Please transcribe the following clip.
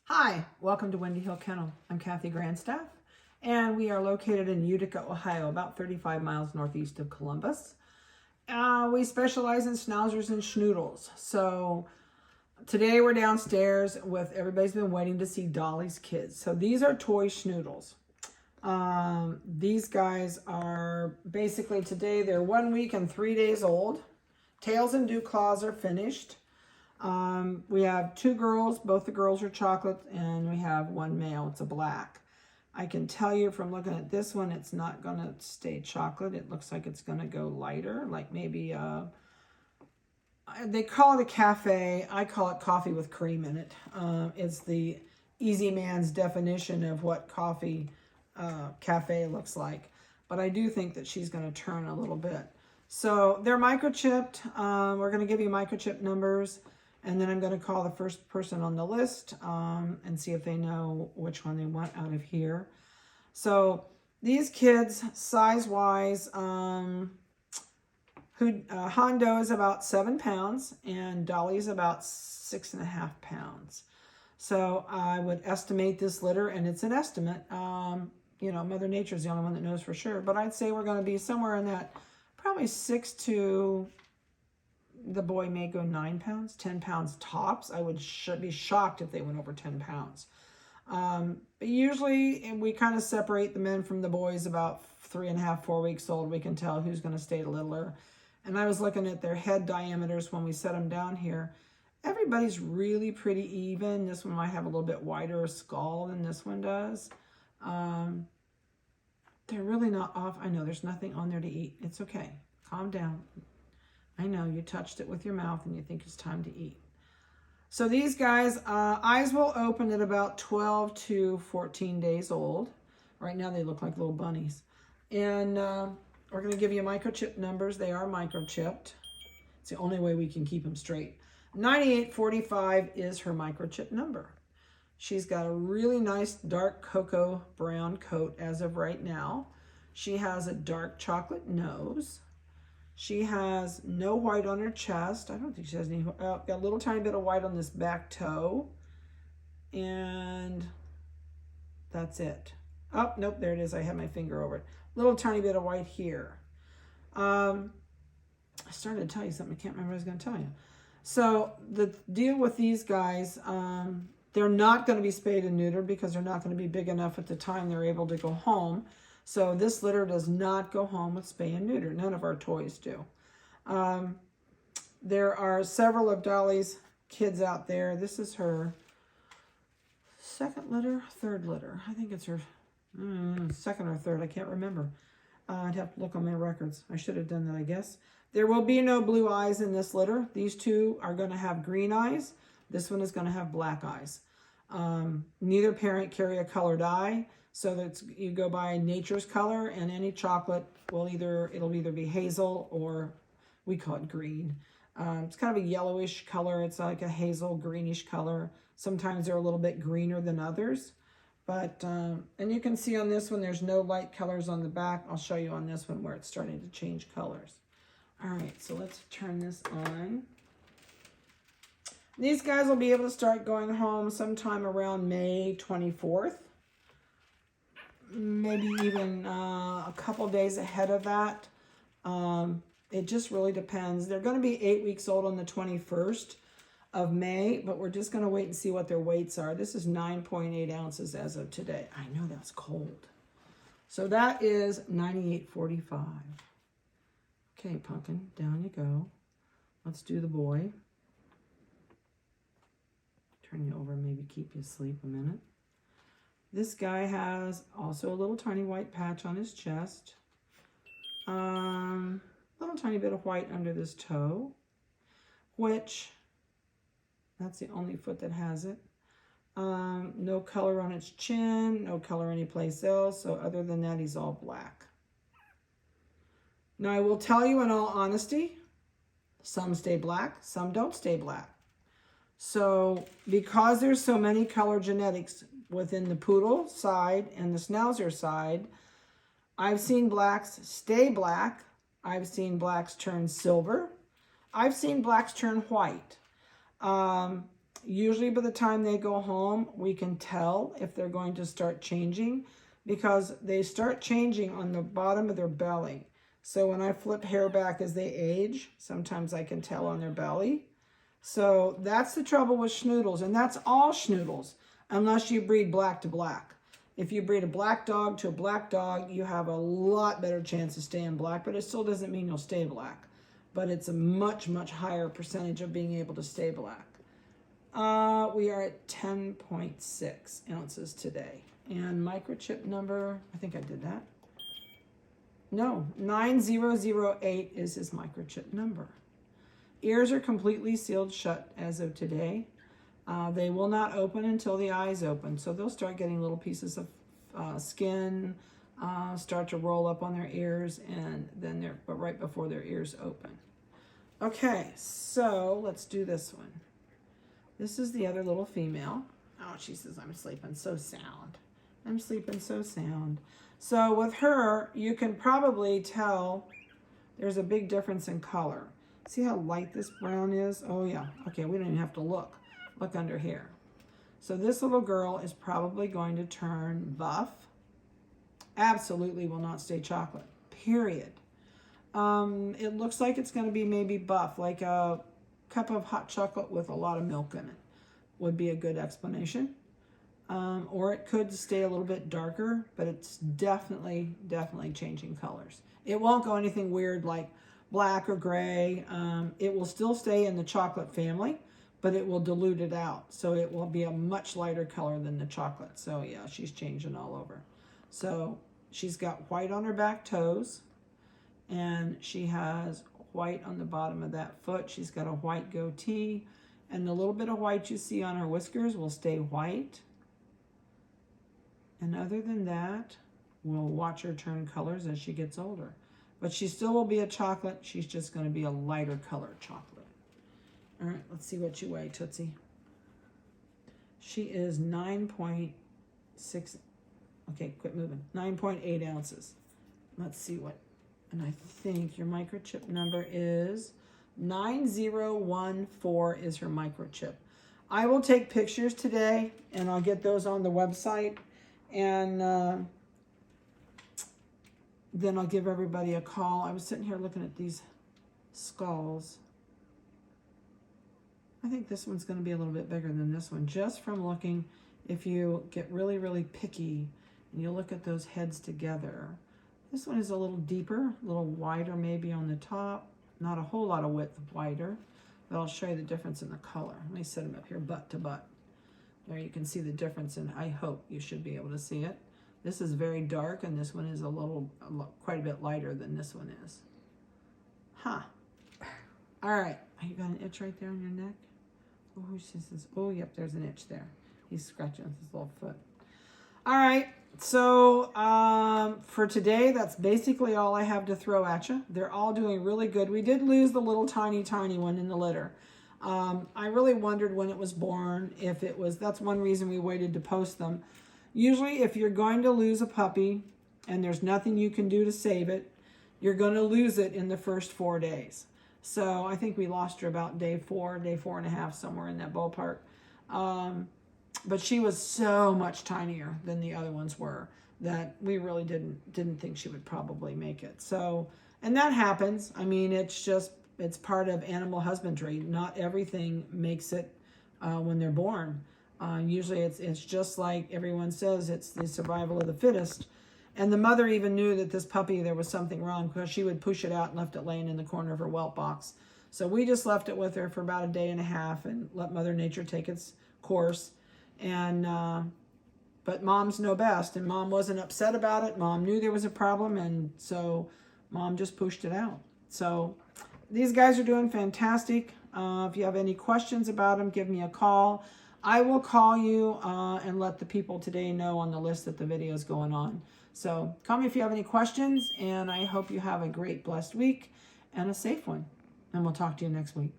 Hi, welcome to Windy Hill Kennel. I'm Kathy Grandstaff, and we are located in Utica, Ohio, about 35 miles northeast of Columbus. We specialize in Schnauzers and Schnoodles. So today we're downstairs with, everybody's been waiting to see Dolly's kids. So these are toy Schnoodles. These guys are basically today, they're 1 week and 3 days old. Tails and dew claws are finished. We have two girls, both the girls are chocolate, and we have one male, it's a black. I can tell you from looking at this one, it's not going to stay chocolate. It looks like it's going to go lighter, like maybe, they call it a cafe. I call it coffee with cream in it. It's the easy man's definition of what coffee cafe looks like. But I do think that she's going to turn a little bit. So they're microchipped. We're going to give you microchip numbers. And then I'm going to call the first person on the list and see if they know which one they want out of here. So these kids, size-wise, Hondo is about 7 pounds and Dolly's about 6.5 pounds. So I would estimate this litter, and it's an estimate. You know, Mother Nature's the only one that knows for sure. But I'd say we're going to be somewhere in that probably 6 to... The boy may go 9 pounds, 10 pounds tops. I would be shocked if they went over 10 pounds. But usually we kind of separate the men from the boys about 3.5, 4 weeks old. We can tell who's going to stay littler. And I was looking at their head diameters when we set them down here. Everybody's really pretty even. This one might have a little bit wider skull than this one does. They're really not off. I know there's nothing on there to eat. It's okay. Calm down. I know you touched it with your mouth and you think it's time to eat. So these guys, eyes will open at about 12 to 14 days old. Right now they look like little bunnies. And we're going to give you microchip numbers. They are microchipped. It's the only way we can keep them straight. 9845 is her microchip number. She's got a really nice dark cocoa brown coat as of right now. She has a dark chocolate nose. She has no white on her chest. I don't think she has any. Got a little tiny bit of white on this back toe. And that's it. Oh, nope, there it is. I had my finger over it. Little tiny bit of white here. I started to tell you something. I can't remember what I was going to tell you. So the deal with these guys, they're not going to be spayed and neutered because they're not going to be big enough at the time they're able to go home. So this litter does not go home with spay and neuter. None of our toys do. There are several of Dolly's kids out there. This is her second litter, third litter. I think it's her second or third. I can't remember. I'd have to look on my records. I should have done that, I guess. There will be no blue eyes in this litter. These two are going to have green eyes. This one is going to have black eyes. Neither parent carry a colored eye. So that you go by nature's color, and any chocolate will it'll either be hazel or we call it green. It's kind of a yellowish color. It's like a hazel greenish color. Sometimes they're a little bit greener than others. But, and you can see on this one, there's no light colors on the back. I'll show you on this one where it's starting to change colors. All right, so let's turn this on. These guys will be able to start going home sometime around May 24th. Maybe even a couple days ahead of that. It just really depends. They're going to be 8 weeks old on the 21st of May, but we're just going to wait and see what their weights are. This is 9.8 ounces as of today. I know that's cold. So that is 98.45. Okay, Pumpkin, down you go. Let's do the boy. Turn you over, maybe keep you asleep a minute. This guy has also a little tiny white patch on his chest. Little tiny bit of white under this toe, which that's the only foot that has it. No color on its chin, no color anyplace else. So other than that, he's all black. Now I will tell you in all honesty, some stay black, some don't stay black. So because there's so many color genetics within the poodle side and the schnauzer side, I've seen blacks stay black. I've seen blacks turn silver. I've seen blacks turn white. Usually by the time they go home, we can tell if they're going to start changing, because they start changing on the bottom of their belly. So when I flip hair back as they age, sometimes I can tell on their belly. So that's the trouble with Schnoodles, and that's all Schnoodles, unless you breed black to black. If you breed a black dog to a black dog, you have a lot better chance of staying black, but it still doesn't mean you'll stay black. But it's a much, much higher percentage of being able to stay black. We are at 10.6 ounces today. And microchip number, I think I did that. No, 9008 is his microchip number. Ears are completely sealed shut as of today. They will not open until the eyes open. So they'll start getting little pieces of skin, start to roll up on their ears, and then but right before their ears open. Okay, so let's do this one. This is the other little female. Oh, she says, I'm sleeping so sound. I'm sleeping so sound. So with her, you can probably tell there's a big difference in color. See how light this brown is? Oh yeah, okay, we don't even have to look. Look under here. So this little girl is probably going to turn buff. Absolutely will not stay chocolate, period. It looks like it's going to be maybe buff, like a cup of hot chocolate with a lot of milk in it would be a good explanation. Or it could stay a little bit darker, but it's definitely changing colors. It won't go anything weird like black or gray. It will still stay in the chocolate family, but it will dilute it out. So it will be a much lighter color than the chocolate. So yeah, she's changing all over. So she's got white on her back toes, and she has white on the bottom of that foot. She's got a white goatee, and the little bit of white you see on her whiskers will stay white. And other than that, we'll watch her turn colors as she gets older. But she still will be a chocolate. She's just going to be a lighter colored chocolate. All right, let's see what you weigh, Tootsie. She is 9.6. Okay, quit moving. 9.8 ounces. Let's see what. And I think your microchip number is 9014 is her microchip. I will take pictures today, and I'll get those on the website. And then I'll give everybody a call. I was sitting here looking at these skulls. I think this one's going to be a little bit bigger than this one, just from looking. If you get really, really picky and you look at those heads together, this one is a little deeper, a little wider maybe on the top. Not a whole lot of width wider, but I'll show you the difference in the color. Let me set them up here butt to butt. There you can see the difference, and I hope you should be able to see it. This is very dark, and this one is quite a bit lighter than this one is. Huh. All right. You got an itch right there on your neck? Oh, she says, oh, yep, there's an itch there. He's scratching with his little foot. All right. So for today, that's basically all I have to throw at you. They're all doing really good. We did lose the little tiny one in the litter. I really wondered when it was born, if it was, that's one reason we waited to post them. Usually if you're going to lose a puppy and there's nothing you can do to save it, you're going to lose it in the first 4 days. So I think we lost her about day 4 and a half, somewhere in that ballpark. But she was so much tinier than the other ones were that we really didn't think she would probably make it. So, and that happens. I mean, it's part of animal husbandry. Not everything makes it when they're born. Usually it's just like everyone says, it's the survival of the fittest. And the mother even knew that this puppy, there was something wrong, because she would push it out and left it laying in the corner of her whelp box. So we just left it with her for about a day and a half and let Mother Nature take its course. And but moms know best, and Mom wasn't upset about it. Mom knew there was a problem, and so Mom just pushed it out. So these guys are doing fantastic. If you have any questions about them, give me a call. I will call you and let the people today know on the list that the video is going on. So call me if you have any questions, and I hope you have a great, blessed week and a safe one. And we'll talk to you next week.